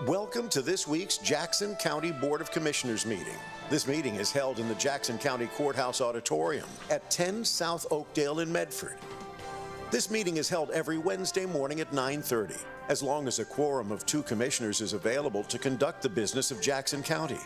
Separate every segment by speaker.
Speaker 1: Welcome to this week's Jackson County Board of Commissioners meeting. This meeting is held in the Jackson County Courthouse Auditorium at 10 South Oakdale in Medford. This meeting is held every Wednesday morning at 9:30, as long as a quorum of 2 commissioners is available to conduct the business of Jackson County.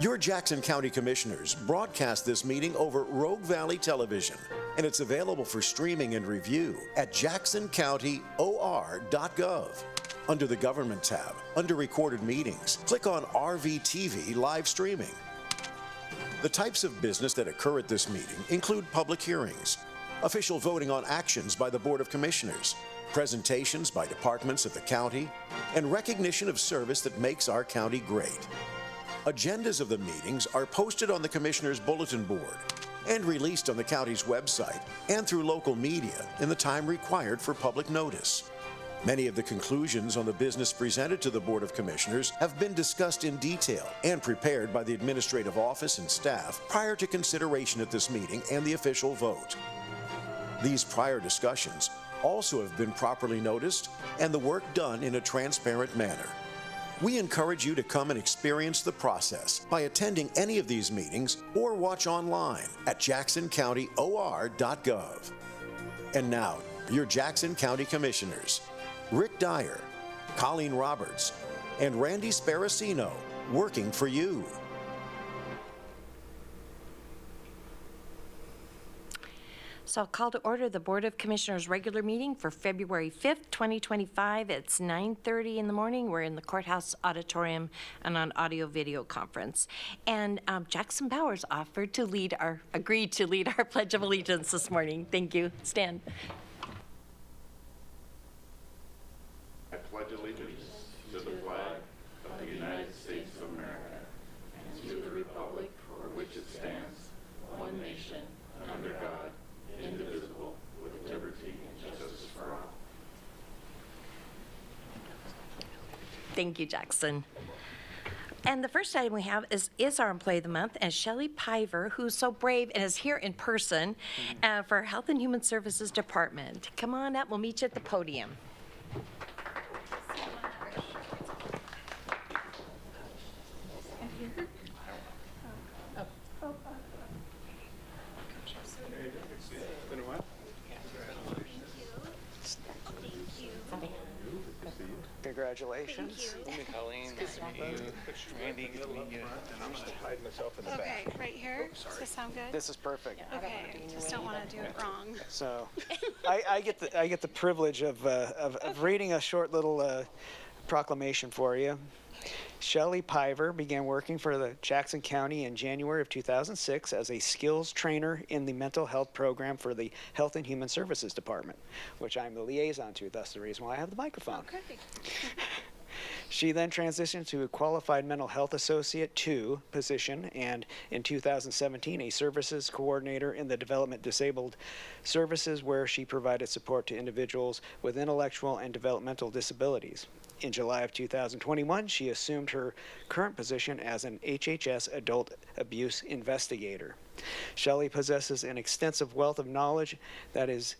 Speaker 1: Your Jackson County Commissioners broadcast this meeting over Rogue Valley Television, and it's available for streaming and review at jacksoncountyor.gov. Under the Government tab, under Recorded Meetings, click on RVTV Live Streaming. The types of business that occur at this meeting include public hearings, official voting on actions by the Board of Commissioners, presentations by departments of the county, and recognition of service that makes our county great. Agendas of the meetings are posted on the Commissioners' Bulletin Board and released on the county's website and through local media in the time required for public notice. Many of the conclusions on the business presented to the Board of Commissioners have been discussed in detail and prepared by the administrative office and staff prior to consideration at this meeting and the official vote. These prior discussions also have been properly noticed and the work done in a transparent manner. We encourage you to come and experience the process by attending any of these meetings or watch online at jacksoncountyor.gov. And now, your Jackson County Commissioners, Rick Dyer, Colleen Roberts, and Randy Sparacino, working for you.
Speaker 2: So I'll call to order the Board of Commissioners regular meeting for February 5th, 2025. It's 9:30 in the morning. We're in the Courthouse Auditorium and on audio-video conference. And Jackson Bowers agreed to lead our Pledge of Allegiance this morning. Thank you. Stand.
Speaker 3: I pledge allegiance to the flag of the United States of America and to the republic for which it stands, one nation, under God, indivisible, with liberty and justice for all.
Speaker 2: Thank you, Jackson. And the first item we have is our Employee of the Month, and Shelley Piver, who's so brave and is here in person for Health and Human Services Department. Come on up. We'll meet you at the podium.
Speaker 4: Congratulations.
Speaker 5: Colleen, good to meet you. Randy, good to meet you.
Speaker 4: And I'm going to hide myself in the back.
Speaker 6: Okay, right here. Does this sound good?
Speaker 4: This is perfect.
Speaker 6: Okay, just don't want to do it wrong.
Speaker 4: So, I get the privilege of reading a short little proclamation for you. Shelley Piver began working for the Jackson County in January of 2006 as a skills trainer in the mental health program for the Health and Human Services Department, which I'm the liaison to. That's the reason why I have the microphone.
Speaker 6: Okay.
Speaker 4: She then transitioned to a qualified mental health associate 2 position, and in 2017 a services coordinator in the development disabled services, where she provided support to individuals with intellectual and developmental disabilities. In July of 2021, she assumed her current position as an HHS adult abuse investigator. Shelley possesses an extensive wealth of knowledge that is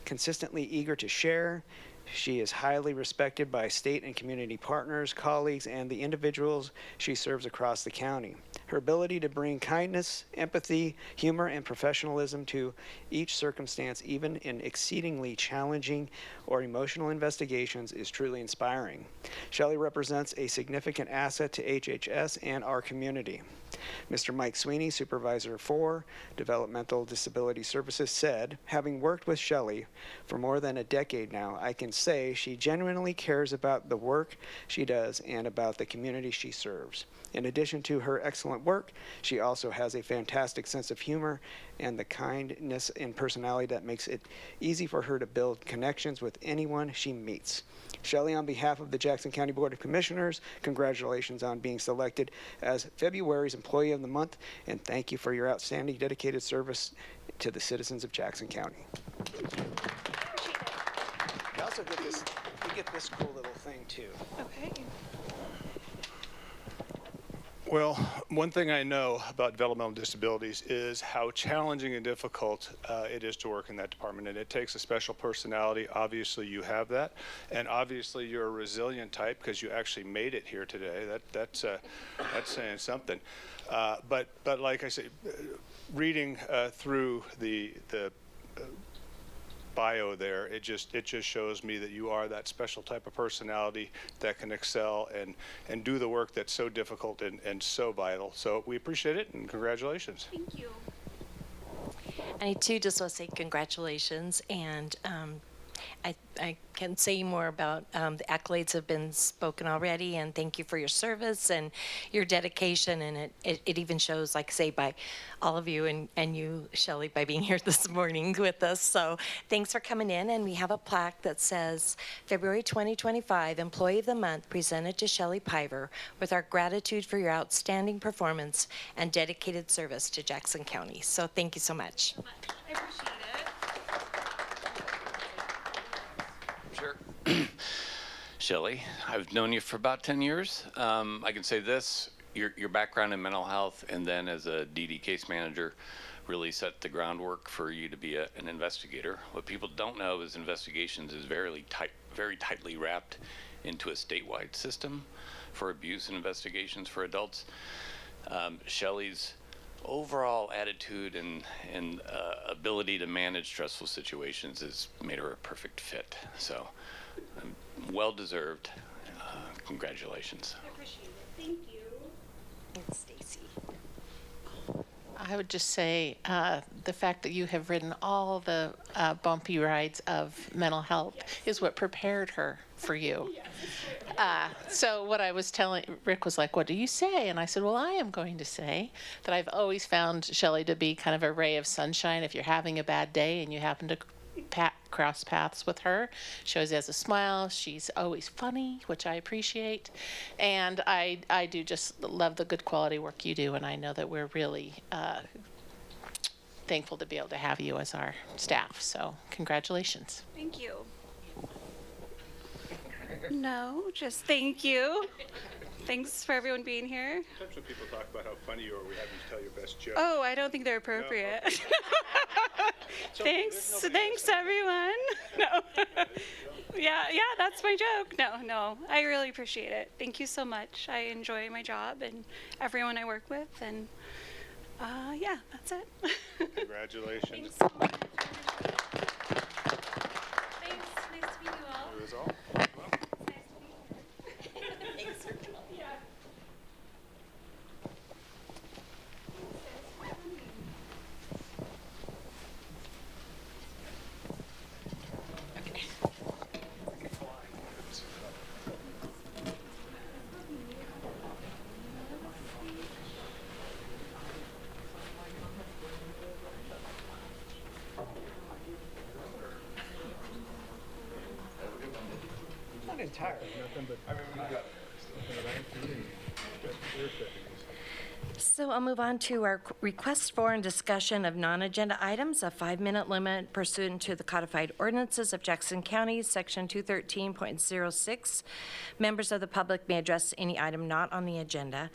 Speaker 4: consistently eager to share. She is highly respected by state and community partners, colleagues, and the individuals she serves across the county. Her ability to bring kindness, empathy, humor, and professionalism to each circumstance, even in exceedingly challenging or emotional investigations, is truly inspiring. Shelley represents a significant asset to HHS and our community. Mr. Mike Sweeney, Supervisor for Developmental Disability Services, said, "Having worked with Shelley for more than a decade now, I can say she genuinely cares about the work she does and about the community she serves. In addition to her excellent work, she also has a fantastic sense of humor and the kindness and personality that makes it easy for her to build connections with anyone she meets." Shelley, on behalf of the Jackson County Board of Commissioners, congratulations on being selected as February's Employee of the Month, and thank you for your outstanding dedicated service to the citizens of Jackson County. You also get this cool little thing too.
Speaker 6: Okay.
Speaker 7: Well, one thing I know about developmental disabilities is how challenging and difficult it is to work in that department, and it takes a special personality. Obviously, you have that, and obviously, you're a resilient type because you actually made it here today. That's saying something. But like I say, reading through the bio there, it just shows me that you are that special type of personality that can excel and do the work that's so difficult and so vital. So we appreciate it, and congratulations.
Speaker 6: Thank you.
Speaker 2: I too just want to say congratulations, and I can say more about the accolades have been spoken already, and thank you for your service and your dedication, and it even shows, like I say, by all of you and you, Shelley, by being here this morning with us. So thanks for coming in, and we have a plaque that says, February 2025 Employee of the Month presented to Shelley Piver with our gratitude for your outstanding performance and dedicated service to Jackson County. So thank you so much.
Speaker 6: I appreciate it.
Speaker 8: Sure. Shelley, I've known you for about 10 years. I can say this, your background in mental health and then as a DD case manager really set the groundwork for you to be an investigator. What people don't know is investigations is very tightly wrapped into a statewide system for abuse and investigations for adults. Shelley's overall attitude and ability to manage stressful situations has made her a perfect fit. So, well deserved. Congratulations.
Speaker 6: I appreciate it. Thank you.
Speaker 2: It's Stacy.
Speaker 9: I would just say the fact that you have ridden all the bumpy rides of mental health is what prepared her for you. So what I was telling, Rick was like, what do you say? And I said, well, I am going to say that I've always found Shelley to be kind of a ray of sunshine. If you're having a bad day and you happen to cross paths with her, she always has a smile. She's always funny, which I appreciate. And I do just love the good quality work you do. And I know that we're really thankful to be able to have you as our staff. So congratulations.
Speaker 6: Thank you. No, just thank you. Thanks for everyone being here.
Speaker 7: Sometimes when people talk about how funny you are, we have you tell your best joke.
Speaker 6: Oh, I don't think they're appropriate. Thanks everyone. No. Yeah, that's my joke. No, I really appreciate it. Thank you so much. I enjoy my job and everyone I work with, and yeah, that's it.
Speaker 7: Congratulations.
Speaker 6: Thanks so much. Thanks. Nice to meet you all.
Speaker 7: You as all.
Speaker 2: Thanks for coming.
Speaker 6: Yeah.
Speaker 4: Not entirely.
Speaker 2: So I'll move on to our request for and discussion of non-agenda items, a 5-minute limit pursuant to the codified ordinances of Jackson County, Section 213.06. Members of the public may address any item not on the agenda.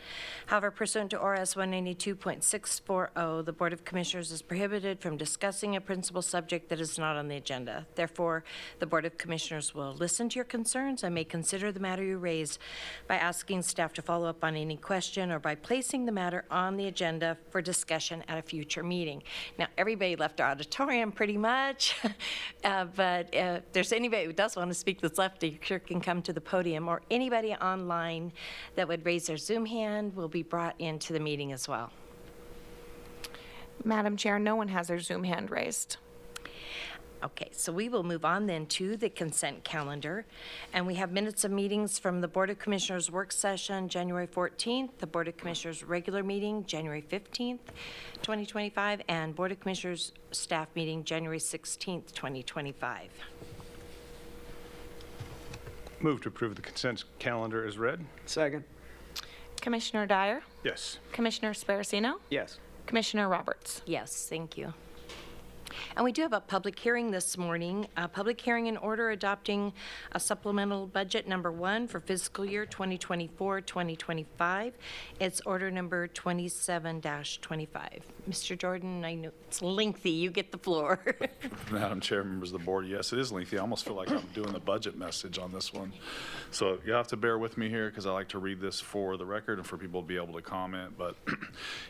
Speaker 2: However, pursuant to ORS 192.640, the Board of Commissioners is prohibited from discussing a principal subject that is not on the agenda. Therefore, the Board of Commissioners will listen to your concerns and may consider the matter you raise by asking staff to follow up on any question or by placing the matter on the agenda for discussion at a future meeting. Now, everybody left our auditorium pretty much, but if there's anybody who does want to speak that's left, you sure can come to the podium, or anybody online that would raise their Zoom hand will be brought into the meeting as well.
Speaker 10: Madam Chair, no one has their Zoom hand raised.
Speaker 2: Okay, so we will move on then to the consent calendar. And we have minutes of meetings from the Board of Commissioners work session, January 14th, the Board of Commissioners regular meeting, January 15th, 2025, and Board of Commissioners staff meeting, January 16th, 2025.
Speaker 7: Move to approve the consent calendar as read.
Speaker 4: Second.
Speaker 10: Commissioner Dyer,
Speaker 7: Yes.
Speaker 10: Commissioner Sparacino,
Speaker 4: Yes.
Speaker 10: Commissioner Roberts.
Speaker 2: Yes, thank you. And we do have a public hearing this morning, a public hearing in order adopting a supplemental budget number 1 for fiscal year 2024-2025. It's order number 27-25. Mr. Jordan, I know it's lengthy. You get the floor.
Speaker 11: Madam Chair, members of the board, yes, it is lengthy. I almost feel like I'm doing the budget message on this one. So you have to bear with me here because I like to read this for the record and for people to be able to comment. But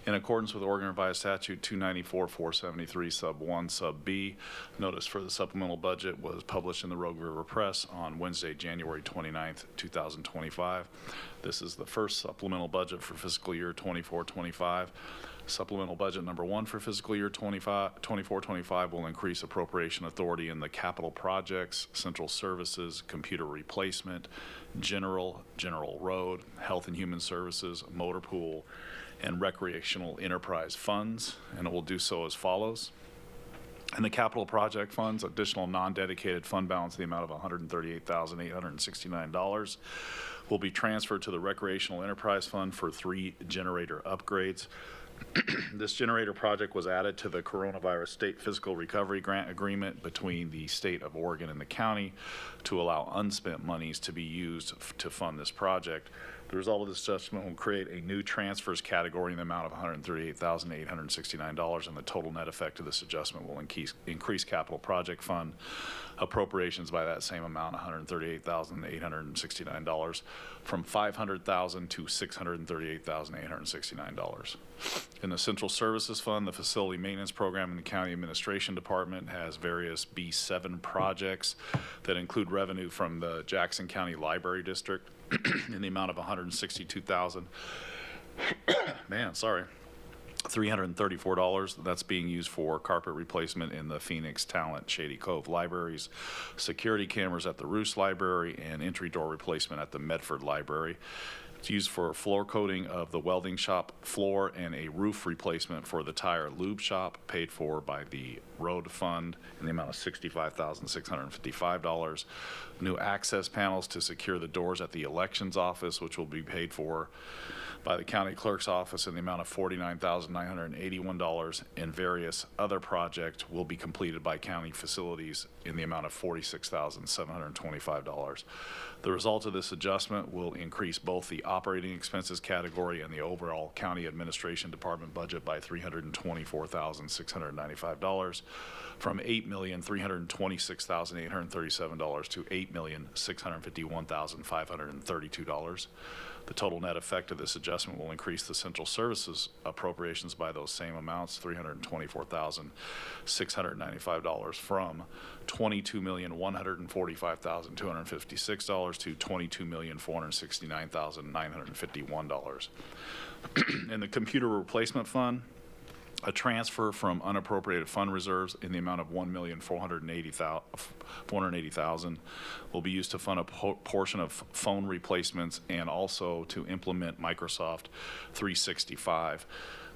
Speaker 11: in accordance with Oregon Revised Statute 294-473 sub 1 sub B, notice for the supplemental budget was published in the Rogue River Press on Wednesday, January 29th, 2025. This is the first supplemental budget for fiscal year 24-25. Supplemental budget number 1 for fiscal year 24-25 will increase appropriation authority in the capital projects, central services, computer replacement, general road, health and human services, motor pool, and recreational enterprise funds, and it will do so as follows. In the capital project funds, additional non-dedicated fund balance in the amount of $138,869 will be transferred to the recreational enterprise fund for 3 generator upgrades. This generator project was added to the Coronavirus State Fiscal Recovery Grant Agreement between the state of Oregon and the county to allow unspent monies to be used to fund this project. The result of this adjustment will create a new transfers category in the amount of $138,869, and the total net effect of this adjustment will increase capital project fund appropriations by that same amount, $138,869, from $500,000 to $638,869. In the Central Services Fund, the Facility Maintenance Program in the County Administration Department has various B7 projects that include revenue from the Jackson County Library District in the amount of $334. That's being used for carpet replacement in the Phoenix, Talent, Shady Cove libraries, security cameras at the Roos Library, and entry door replacement at the Medford Library. It's used for floor coating of the welding shop floor and a roof replacement for the tire lube shop, paid for by the road fund in the amount of $65,655. New access panels to secure the doors at the elections office, which will be paid for by the county clerk's office in the amount of $49,981, and various other projects will be completed by county facilities in the amount of $46,725. The result of this adjustment will increase both the operating expenses category and the overall county administration department budget by $324,695, from $8,326,837 to $8,651,532. The total net effect of this adjustment will increase the central services appropriations by those same amounts, $324,695, from $22,145,256 to $22,469,951. In the computer replacement fund, a transfer from unappropriated fund reserves in the amount of $1,480,000 will be used to fund a portion of phone replacements and also to implement Microsoft 365.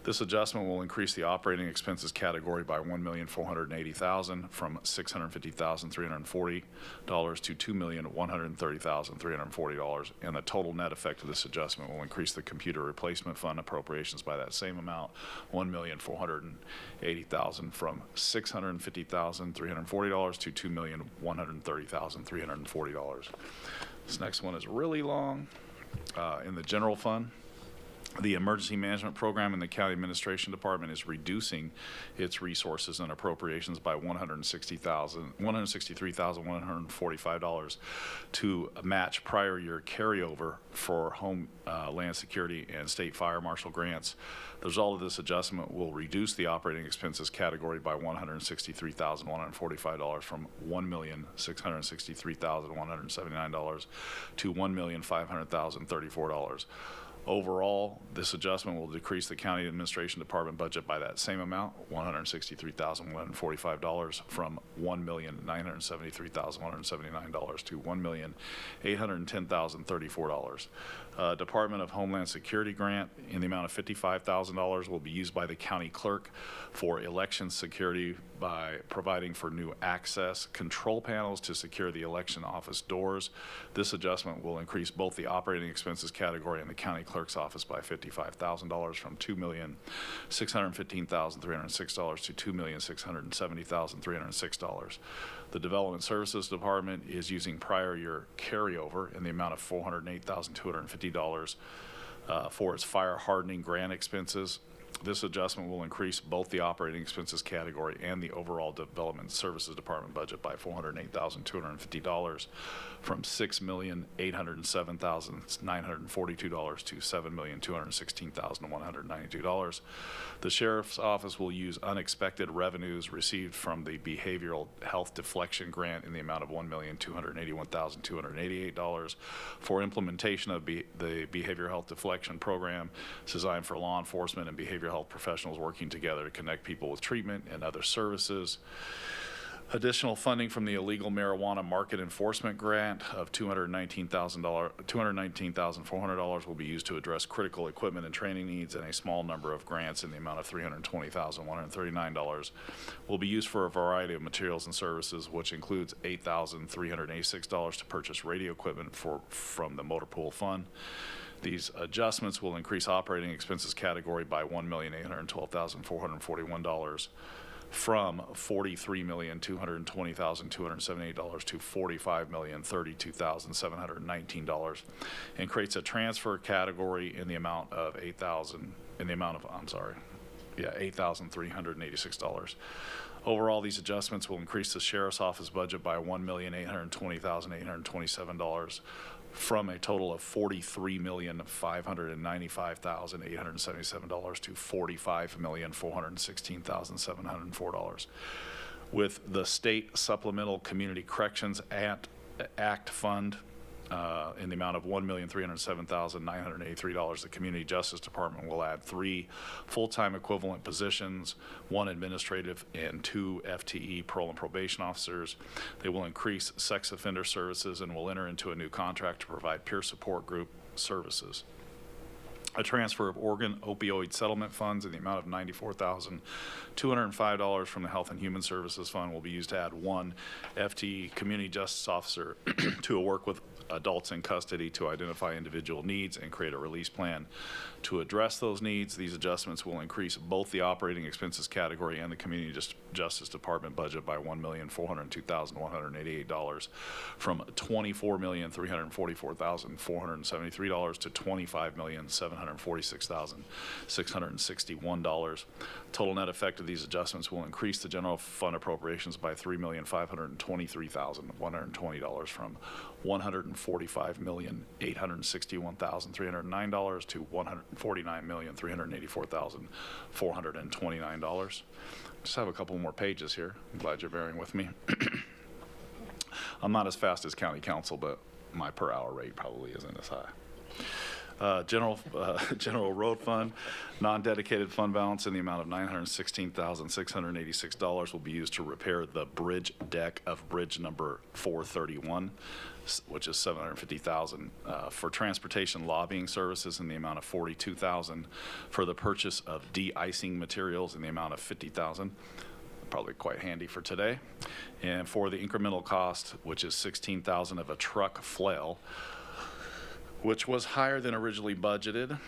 Speaker 11: This adjustment will increase the operating expenses category by $1,480,000 from $650,340 to $2,130,340, and the total net effect of this adjustment will increase the computer replacement fund appropriations by that same amount, $1,480,000 from $650,340 to $2,130,340. This next one is really long. In the general fund, the Emergency Management Program in the County Administration Department is reducing its resources and appropriations by $163,145 to match prior year carryover for Homeland Security and State Fire Marshal grants. The result of this adjustment will reduce the operating expenses category by $163,145 from $1,663,179 to $1,500,034. Overall, this adjustment will decrease the County Administration Department budget by that same amount, $163,145, from $1,973,179 to $1,810,034. Department of Homeland Security grant in the amount of $55,000 will be used by the county clerk for election security by providing for new access control panels to secure the election office doors. This adjustment will increase both the operating expenses category and the county clerk clerk's office by $55,000 from $2,615,306 to $2,670,306. The Development Services Department is using prior year carryover in the amount of $408,250 for its fire hardening grant expenses. This adjustment will increase both the operating expenses category and the overall Development Services Department budget by $408,250 from $6,807,942 to $7,216,192. The Sheriff's Office will use unexpected revenues received from the Behavioral Health Deflection Grant in the amount of $1,281,288 for implementation of the Behavioral Health Deflection Program. It's designed for law enforcement and behavioral health professionals working together to connect people with treatment and other services. Additional funding from the Illegal Marijuana Market Enforcement Grant of $219,400 will be used to address critical equipment and training needs, and a small number of grants in the amount of $320,139 will be used for a variety of materials and services, which includes $8,386 to purchase radio equipment from the Motor Pool Fund. These adjustments will increase operating expenses category by $1,812,441 from $43,220,278 to $45,032,719, and creates a transfer category in the amount of $8,386. Overall, these adjustments will increase the Sheriff's Office budget by $1,820,827 from a total of $43,595,877 to $45,416,704. With the State Supplemental Community Corrections Act Fund in the amount of $1,307,983, the Community Justice Department will add 3 full-time equivalent positions, 1 administrative and 2 FTE parole and probation officers. They will increase sex offender services and will enter into a new contract to provide peer support group services. A transfer of organ opioid settlement funds in the amount of $94,205 from the Health and Human Services Fund will be used to add 1 FTE community justice officer to work with adults in custody to identify individual needs and create a release plan to address those needs. These adjustments will increase both the operating expenses category and the Community Justice Department budget by $1,402,188 from $24,344,473 to $25,746,661. Total net effect of these adjustments will increase the general fund appropriations by $3,523,120 from $145,861,309 to $149,384,429. Just have a couple more pages here. I'm glad you're bearing with me. I'm not as fast as county council, but my per hour rate probably isn't as high. General road fund, non-dedicated fund balance in the amount of $916,686 will be used to repair the bridge deck of bridge number 431, which is $750,000 for transportation lobbying services in the amount of $42,000, for the purchase of de-icing materials in the amount of $50,000. Probably quite handy for today, and for the incremental cost, which is $16,000 of a truck flail, which was higher than originally budgeted,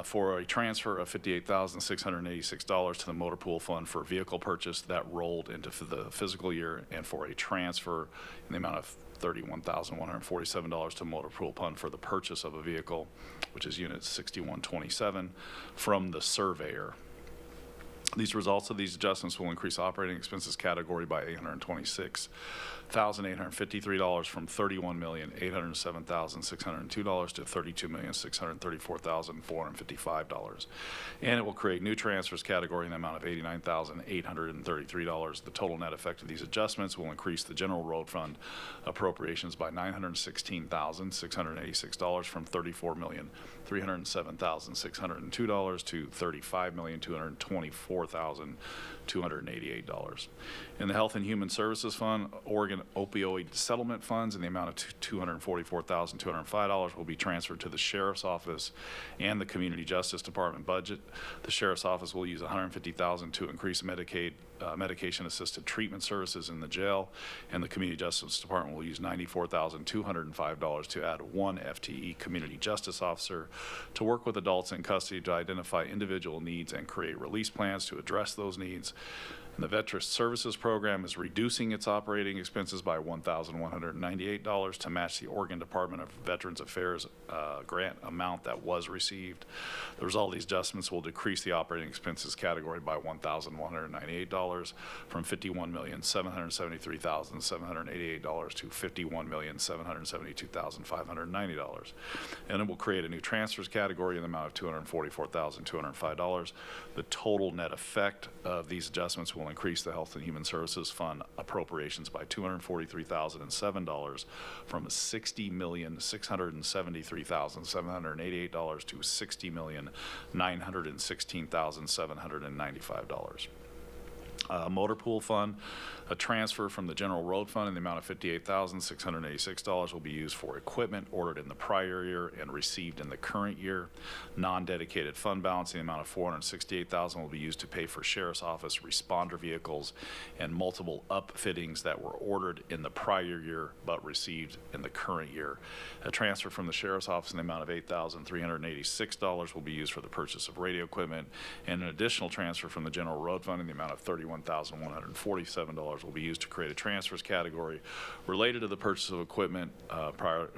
Speaker 11: for a transfer of $58,686 to the Motor Pool Fund for vehicle purchase that rolled into the fiscal year, and for a transfer in the amount of $31,147 to Motor Pool Fund for the purchase of a vehicle, which is Unit 6127, from the surveyor. These results of these adjustments will increase operating expenses category by $826,853 from $31,807,602 to $32,634,455. And it will create new transfers category in the amount of $89,833. The total net effect of these adjustments will increase the general road fund appropriations by $916,686 from $34,307,602 to $35,224,288. In the Health and Human Services Fund, Oregon opioid settlement funds in the amount of $244,205 will be transferred to the Sheriff's Office and the Community Justice Department budget. The Sheriff's Office will use $150,000 to increase Medicaid medication-assisted treatment services in the jail, and the Community Justice Department will use $94,205 to add 1 FTE community justice officer to work with adults in custody to identify individual needs and create release plans to address those needs. And the Veterans Services Program is reducing its operating expenses by $1,198 to match the Oregon Department of Veterans Affairs grant amount that was received. The result of these adjustments will decrease the operating expenses category by $1,198 from $51,773,788 to $51,772,590. And it will create a new transfers category in the amount of $244,205. The total net effect of these adjustments will increase the Health and Human Services Fund appropriations by $243,007 from $60,673,788 to $60,916,795. Motor pool fund, a transfer from the general road fund in the amount of $58,686 will be used for equipment ordered in the prior year and received in the current year. Non-dedicated fund balance in the amount of $468,000 will be used to pay for Sheriff's Office responder vehicles and multiple upfittings that were ordered in the prior year but received in the current year. A transfer from the Sheriff's Office in the amount of $8,386 will be used for the purchase of radio equipment, and an additional transfer from the general road fund in the amount of $31,147 will be used to create a transfers category related to the purchase of equipment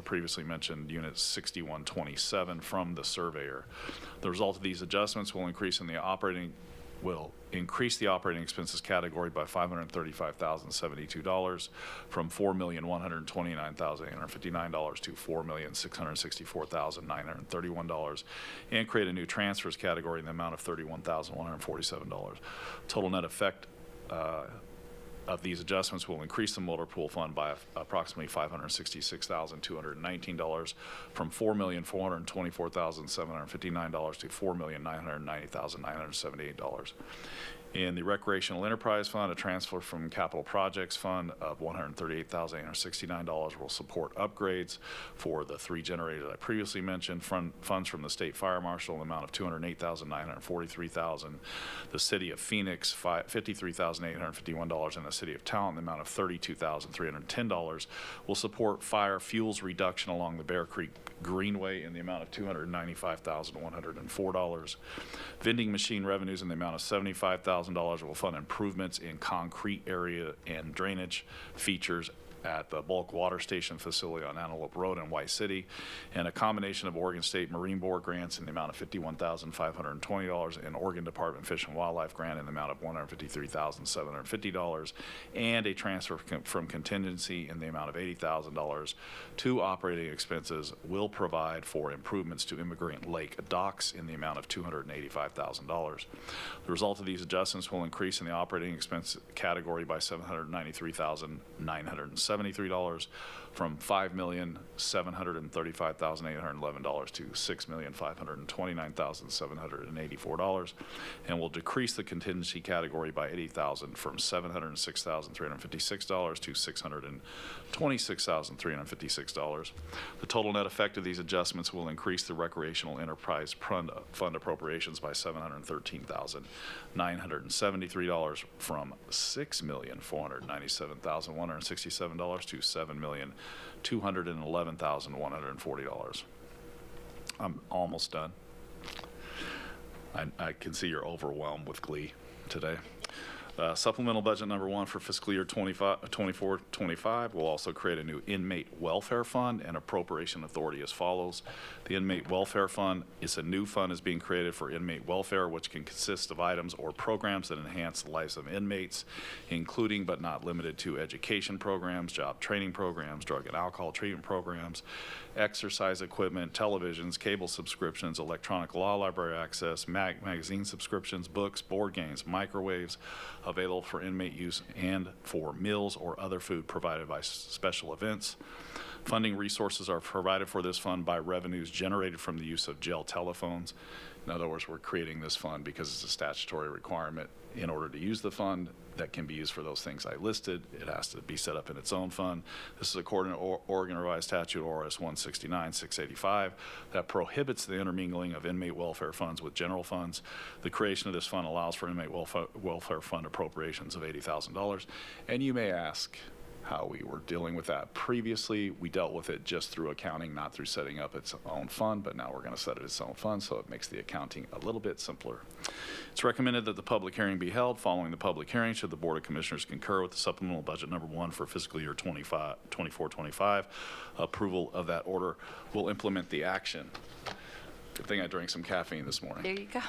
Speaker 11: previously mentioned unit 6127 from the surveyor. The result of these adjustments will increase the operating expenses category by $535,072 from $4,129,859 to $4,664,931 and create a new transfers category in the amount of $31,147. Total net effect of these adjustments will increase the motor pool fund by approximately $566,219 from $4,424,759 to $4,990,978. In the Recreational Enterprise Fund, a transfer from Capital Projects Fund of $138,869 will support upgrades for the 3 generators I previously mentioned. Funds from the State Fire Marshal in the amount of $208,943,000. The City of Phoenix, $53,851, and the City of Talent in the amount of $32,310 will support fire fuels reduction along the Bear Creek Greenway in the amount of $295,104. Vending machine revenues in the amount of $75,000 will fund improvements in concrete area and drainage features at the bulk water station facility on Antelope Road in White City, and a combination of Oregon State Marine Board grants in the amount of $51,520 and Oregon Department Fish and Wildlife grant in the amount of $153,750, and a transfer from contingency in the amount of $80,000 to operating expenses will provide for improvements to Immigrant Lake docks in the amount of $285,000. The result of these adjustments will increase in the operating expense category by $793,973 from $5,735,811 to $6,529,784, and will decrease the contingency category by $80,000 from $706,356 to $626,356. The total net effect of these adjustments will increase the Recreational Enterprise Fund appropriations by $713,973 from $6,497,167 to $7,211,140. I'm almost done. I can see you're overwhelmed with glee today. Supplemental budget number 1 for fiscal year 24-25 will also create a new inmate welfare fund and appropriation authority as follows. The inmate welfare fund is a new fund is being created for inmate welfare, which can consist of items or programs that enhance the lives of inmates, including but not limited to education programs, job training programs, drug and alcohol treatment programs, exercise equipment, televisions, cable subscriptions, electronic law library access, magazine subscriptions, books, board games, microwaves, available for inmate use, and for meals or other food provided by special events. Funding resources are provided for this fund by revenues generated from the use of jail telephones. In other words, we're creating this fund because it's a statutory requirement in order to use the fund that can be used for those things I listed. It has to be set up in its own fund. This is according to Oregon Revised Statute ORS 169-685 that prohibits the intermingling of inmate welfare funds with general funds. The creation of this fund allows for inmate welfare fund appropriations of $80,000. And you may ask how we were dealing with that previously. We dealt with it just through accounting, not through setting up its own fund, but now we're going to set it its own fund, so it makes the accounting a little bit simpler. It's recommended that the public hearing be held. Following the public hearing, should the Board of Commissioners concur with the supplemental budget number 1 for fiscal year 24-25, approval of that order will implement the action. Good thing I drank some caffeine this morning.
Speaker 2: There you go.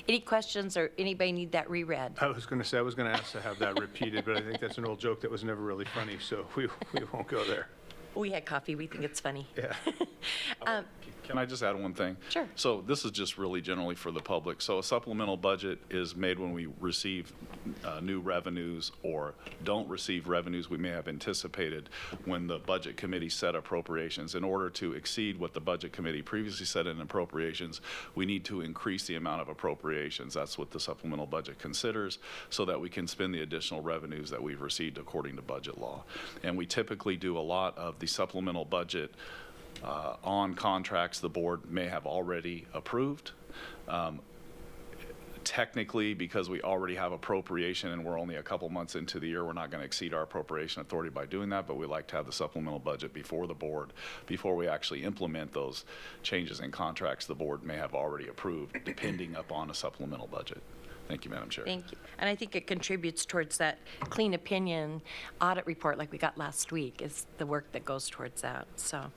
Speaker 2: Any questions, or anybody need that reread?
Speaker 7: I was going to ask to have that repeated, but I think that's an old joke that was never really funny, so we won't go there.
Speaker 2: We had coffee. We think it's funny.
Speaker 7: Yeah.
Speaker 11: Can I just add one thing?
Speaker 2: Sure.
Speaker 11: So this is just really generally for the public. So a supplemental budget is made when we receive new revenues or don't receive revenues we may have anticipated when the budget committee set appropriations. In order to exceed what the budget committee previously set in appropriations, we need to increase the amount of appropriations. That's what the supplemental budget considers, so that we can spend the additional revenues that we've received according to budget law. And we typically do a lot of the supplemental budget on contracts the board may have already approved. Technically, because we already have appropriation and we're only a couple months into the year, we're not going to exceed our appropriation authority by doing that, but we like to have the supplemental budget before the board, before we actually implement those changes in contracts the board may have already approved, depending upon a supplemental budget. Thank you, Madam Chair.
Speaker 2: Thank you. And I think it contributes towards that clean opinion audit report like we got last week, is the work that goes towards that. So,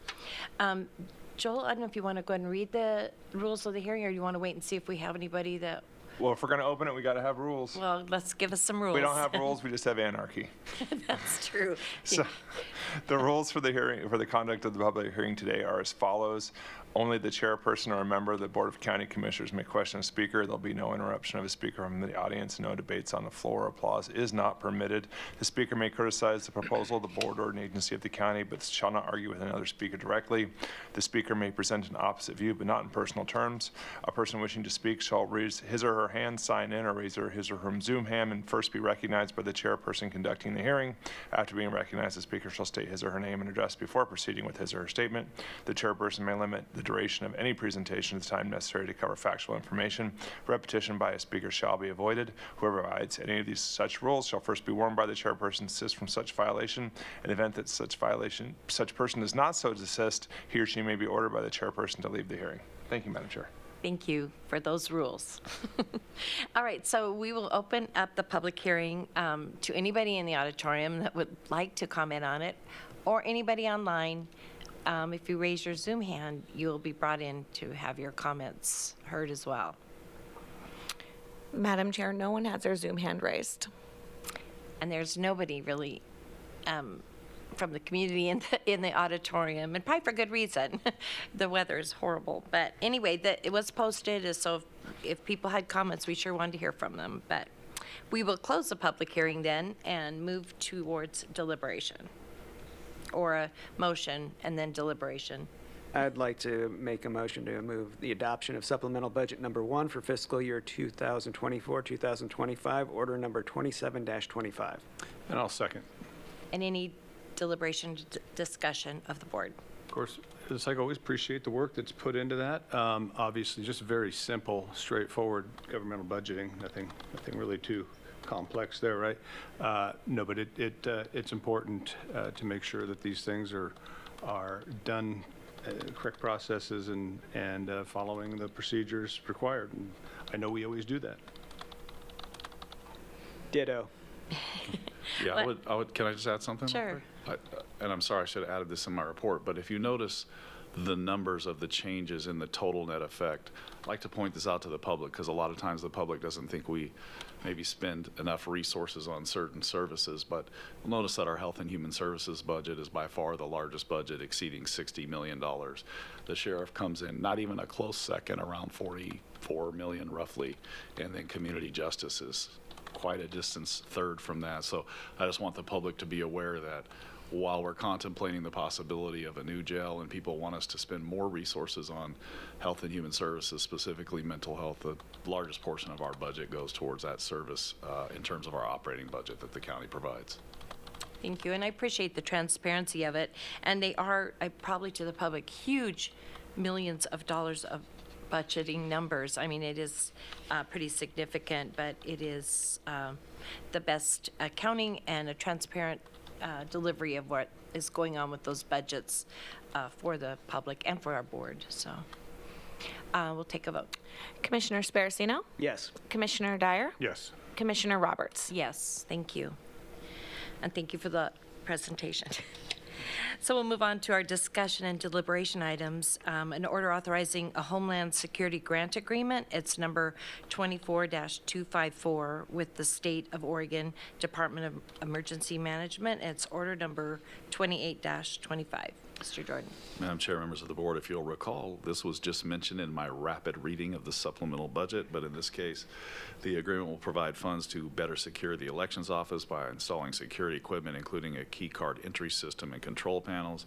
Speaker 2: Joel, I don't know if you want to go ahead and read the rules of the hearing, or you want to wait and see if we have anybody that...
Speaker 12: Well, if we're going to open it, we got to have rules.
Speaker 2: Well, let's give us some rules.
Speaker 12: We don't have rules, we just have anarchy.
Speaker 2: That's true.
Speaker 12: So, the rules for the hearing, for the conduct of the public hearing today are as follows. Only the chairperson or a member of the Board of County Commissioners may question a speaker. There'll be no interruption of a speaker from the audience. No debates on the floor. Applause is not permitted. The speaker may criticize the proposal of the board or an agency of the county, but shall not argue with another speaker directly. The speaker may present an opposite view, but not in personal terms. A person wishing to speak shall raise his or her hand, sign in, or raise his or her Zoom hand, and first be recognized by the chairperson conducting the hearing. After being recognized, the speaker shall state his or her name and address before proceeding with his or her statement. The chairperson may limit the duration of any presentation to the time necessary to cover factual information. Repetition by a speaker shall be avoided. Whoever violates any of these such rules shall first be warned by the chairperson to desist from such violation. In the event that such person does not so desist, he or she may be ordered by the chairperson to leave the hearing. Thank you, Madam Chair.
Speaker 2: Thank you for those rules. All right, so we will open up the public hearing to anybody in the auditorium that would like to comment on it, or anybody online. If you raise your Zoom hand, you'll be brought in to have your comments heard as well.
Speaker 10: Madam Chair, no one has their Zoom hand raised.
Speaker 2: And there's nobody really from the community in the auditorium, and probably for good reason. The weather is horrible. But anyway, it was posted, so if people had comments, we sure wanted to hear from them. But we will close the public hearing then and move towards deliberation, or a motion and then deliberation.
Speaker 4: I'd like to make a motion to move the adoption of supplemental budget number 1 for fiscal year 2024-2025, order number 27-25.
Speaker 7: And I'll second.
Speaker 2: And any deliberation, discussion of the board?
Speaker 7: Of course, as I always appreciate the work that's put into that. Obviously, just very simple, straightforward governmental budgeting. Nothing really too complex there, right? No, but it's important to make sure that these things are done, correct processes, and following the procedures required. And I know we always do that.
Speaker 4: Ditto.
Speaker 11: Yeah, I would. Can I just add something?
Speaker 2: Sure.
Speaker 11: And I'm sorry, I should have added this in my report, but if you notice the numbers of the changes in the total net effect, I'd like to point this out to the public, because a lot of times the public doesn't think we maybe spend enough resources on certain services, but you'll notice that our Health and Human Services budget is by far the largest budget, exceeding $60 million. The sheriff comes in not even a close second, around $44 million roughly, and then community justice is quite a distance third from that. So I just want the public to be aware that while we're contemplating the possibility of a new jail and people want us to spend more resources on health and human services, specifically mental health, the largest portion of our budget goes towards that service in terms of our operating budget that the county provides.
Speaker 2: Thank you, and I appreciate the transparency of it. And they are, probably to the public, huge millions of dollars of budgeting numbers. I mean, it is pretty significant, but it is the best accounting and a transparent delivery of what is going on with those budgets for the public and for our board. So we'll take a vote.
Speaker 10: Commissioner Sparacino?
Speaker 4: Yes.
Speaker 10: Commissioner Dyer?
Speaker 7: Yes.
Speaker 10: Commissioner Roberts?
Speaker 2: Yes, thank you. And thank you for the presentation. So we'll move on to our discussion and deliberation items. An order authorizing a Homeland Security Grant Agreement. It's number 24-254 with the State of Oregon Department of Emergency Management. It's order number 28-25. Mr. Jordan.
Speaker 11: Madam Chair, members of the board, if you'll recall, this was just mentioned in my rapid reading of the supplemental budget, but in this case, the agreement will provide funds to better secure the elections office by installing security equipment, including a key card entry system and control panels.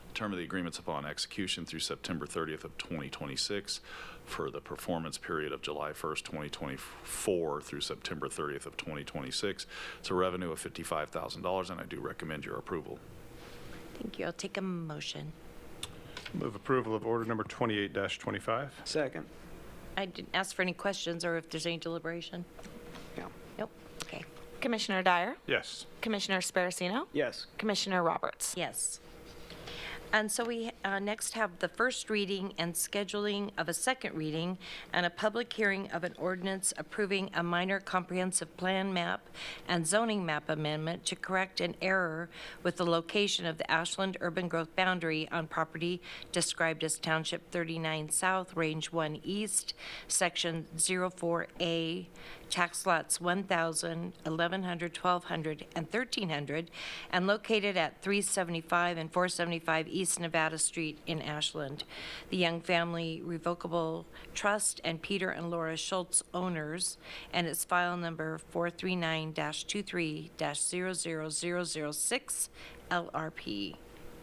Speaker 11: The term of the agreement's upon execution through September 30th of 2026 for the performance period of July 1st, 2024 through September 30th of 2026. It's a revenue of $55,000, and I do recommend your approval.
Speaker 2: Thank you. I'll take a motion.
Speaker 7: Move approval of order number 28-25.
Speaker 4: Second.
Speaker 2: I didn't ask for any questions or if there's any deliberation.
Speaker 4: Yeah.
Speaker 2: Nope. Okay.
Speaker 10: Commissioner Dyer?
Speaker 7: Yes.
Speaker 10: Commissioner Sparacino?
Speaker 4: Yes.
Speaker 10: Commissioner Roberts?
Speaker 2: Yes. And so we next have the first reading and scheduling of a second reading and a public hearing of an ordinance approving a minor comprehensive plan map and zoning map amendment to correct an error with the location of the Ashland urban growth boundary on property described as Township 39 South, Range 1 East, Section 04A, tax lots 1,000, 1,100, 1,200, and 1,300, and located at 375 and 475 East Nevada Street in Ashland. The Young Family Revocable Trust and Peter and Laura Schultz owners, and it's file number 439-23-00006 LRP.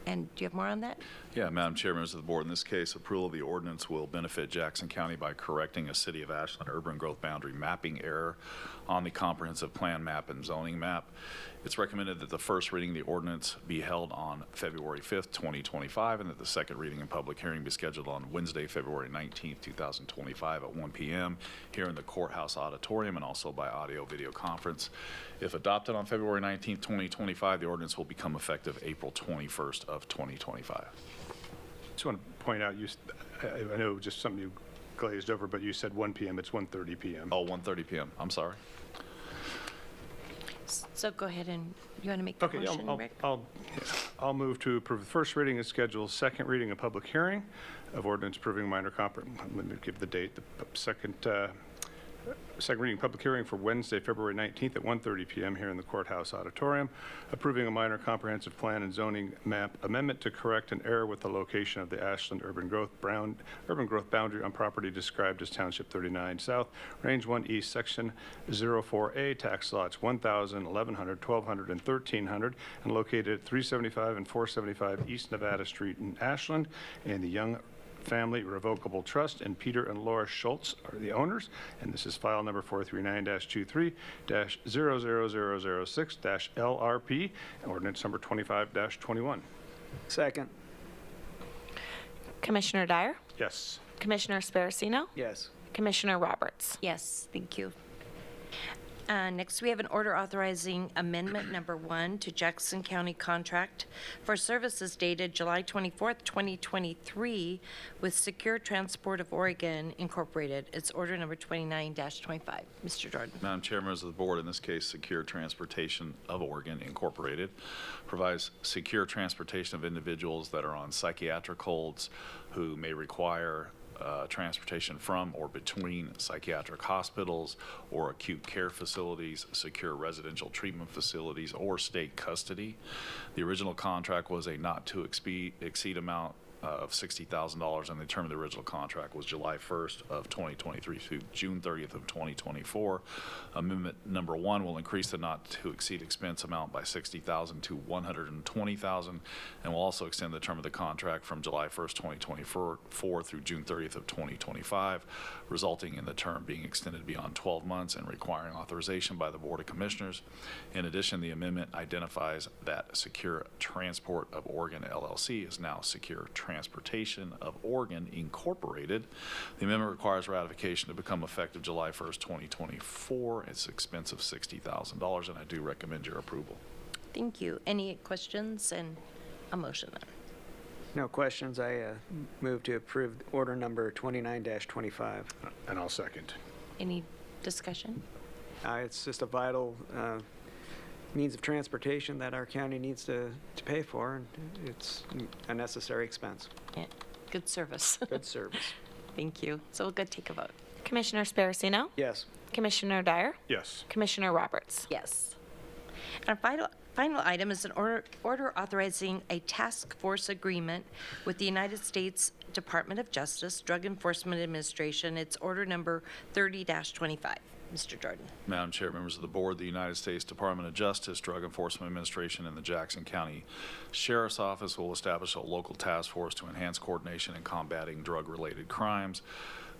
Speaker 2: And do you have more on that?
Speaker 11: Yeah, Madam Chair, members of the board, in this case, approval of the ordinance will benefit Jackson County by correcting a City of Ashland urban growth boundary mapping error on the comprehensive plan map and zoning map. It's recommended that the first reading of the ordinance be held on February 5th, 2025, and that the second reading and public hearing be scheduled on Wednesday, February 19th, 2025 at 1 p.m. here in the courthouse auditorium and also by audio-video conference. If adopted on February 19th, 2025, the ordinance will become effective April 21st of 2025.
Speaker 7: Just want to point out, I know just something you glazed over, but you said 1 p.m. It's 1:30 p.m.
Speaker 11: Oh, 1:30 p.m. I'm sorry.
Speaker 2: So go ahead and, you want to make the
Speaker 7: Okay,
Speaker 2: motion, Rick?
Speaker 7: I'll move to approve the first reading and schedule second reading and public hearing of ordinance approving minor let me give the date, the second reading public hearing for Wednesday, February 19th at 1:30 p.m. here in the courthouse auditorium, approving a minor comprehensive plan and zoning map amendment to correct an error with the location of the Ashland urban growth boundary on property described as Township 39 South, Range 1 East, Section 04A, tax lots 1,000, 1,100, 1,200, and 1,300, and located at 375 and 475 East Nevada Street in Ashland, and the Young Family Revocable Trust and Peter and Laura Schultz are the owners, and this is file number 439-23-00006-LRP, and ordinance number 25-21.
Speaker 4: Second.
Speaker 10: Commissioner Dyer?
Speaker 7: Yes.
Speaker 10: Commissioner Sparacino?
Speaker 4: Yes.
Speaker 10: Commissioner Roberts?
Speaker 2: Yes, thank you. Next, we have an order authorizing amendment number 1 to Jackson County contract for services dated July 24th, 2023 with Secure Transport of Oregon Incorporated. It's order number 29-25. Mr. Jordan.
Speaker 11: Madam Chair, members of the board, in this case, Secure Transportation of Oregon Incorporated provides secure transportation of individuals that are on psychiatric holds who may require transportation from or between psychiatric hospitals or acute care facilities, secure residential treatment facilities, or state custody. The original contract was a not to exceed amount of $60,000, and the term of the original contract was July 1st of 2023 through June 30th of 2024. Amendment number 1 will increase the not to exceed expense amount by $60,000 to $120,000, and will also extend the term of the contract from July 1st, 2024 through June 30th of 2025, resulting in the term being extended beyond 12 months and requiring authorization by the Board of Commissioners. In addition, the amendment identifies that Secure Transport of Oregon LLC is now Secure Transportation of Oregon Incorporated. The amendment requires ratification to become effective July 1st, 2024. It's expense of $60,000, and I do recommend your approval.
Speaker 2: Thank you. Any questions and a motion then?
Speaker 4: No questions. I move to approve order number 29-25.
Speaker 7: And I'll second.
Speaker 2: Any discussion?
Speaker 4: It's just a vital means of transportation that our county needs to pay for, and it's a necessary expense.
Speaker 2: Yeah. Good service.
Speaker 4: Good service.
Speaker 2: Thank you. So we'll go take a vote.
Speaker 10: Commissioner Sparacino?
Speaker 4: Yes.
Speaker 10: Commissioner Dyer?
Speaker 7: Yes.
Speaker 10: Commissioner Roberts?
Speaker 2: Yes. And our final item is an order authorizing a task force agreement with the United States Department of Justice, Drug Enforcement Administration. It's order number 30-25. Mr. Jordan.
Speaker 11: Madam Chair, members of the board, the United States Department of Justice, Drug Enforcement Administration, and the Jackson County Sheriff's Office will establish a local task force to enhance coordination in combating drug-related crimes.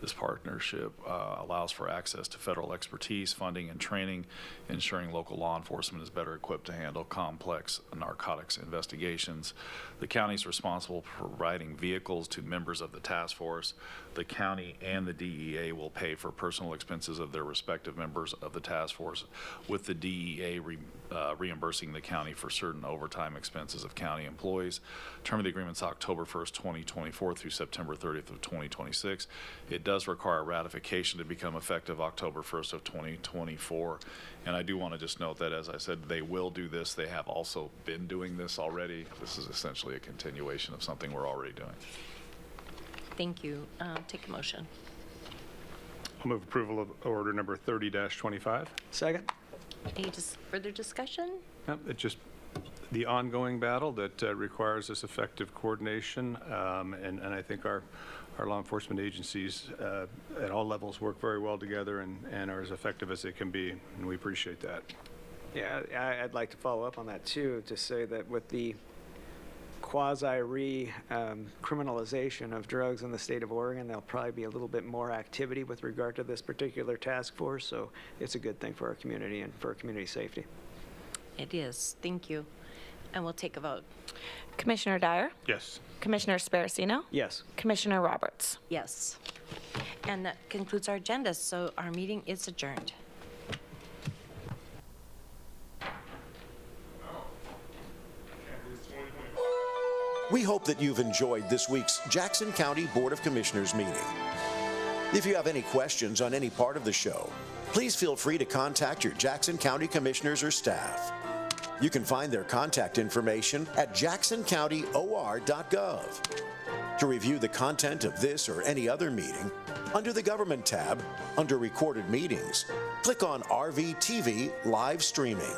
Speaker 11: This partnership allows for access to federal expertise, funding, and training, ensuring local law enforcement is better equipped to handle complex narcotics investigations. The county is responsible for providing vehicles to members of the task force. The county and the DEA will pay for personal expenses of their respective members of the task force, with the DEA reimbursing the county for certain overtime expenses of county employees. Term of the agreement is October 1st, 2024 through September 30th of 2026. It does require ratification to become effective October 1st of 2024. And I do want to just note that, as I said, they will do this. They have also been doing this already. This is essentially a continuation of something we're already doing.
Speaker 2: Thank you. Take a motion.
Speaker 7: I'll move approval of order number 30-25.
Speaker 4: Second.
Speaker 2: Any further discussion?
Speaker 7: It's just the ongoing battle that requires this effective coordination, and I think our law enforcement agencies at all levels work very well together and are as effective as they can be, and we appreciate that.
Speaker 4: Yeah, I'd like to follow up on that too, to say that with the quasi-criminalization of drugs in the state of Oregon, there'll probably be a little bit more activity with regard to this particular task force, so it's a good thing for our community and for our community safety.
Speaker 2: It is. Thank you. And we'll take a vote.
Speaker 10: Commissioner Dyer?
Speaker 7: Yes.
Speaker 10: Commissioner Sparacino?
Speaker 4: Yes.
Speaker 10: Commissioner Roberts?
Speaker 2: Yes. And that concludes our agenda, so our meeting is adjourned.
Speaker 1: We hope that you've enjoyed this week's Jackson County Board of Commissioners meeting. If you have any questions on any part of the show, please feel free to contact your Jackson County Commissioners or staff. You can find their contact information at jacksoncountyor.gov. To review the content of this or any other meeting, under the Government tab, under Recorded Meetings, click on RVTV Live Streaming.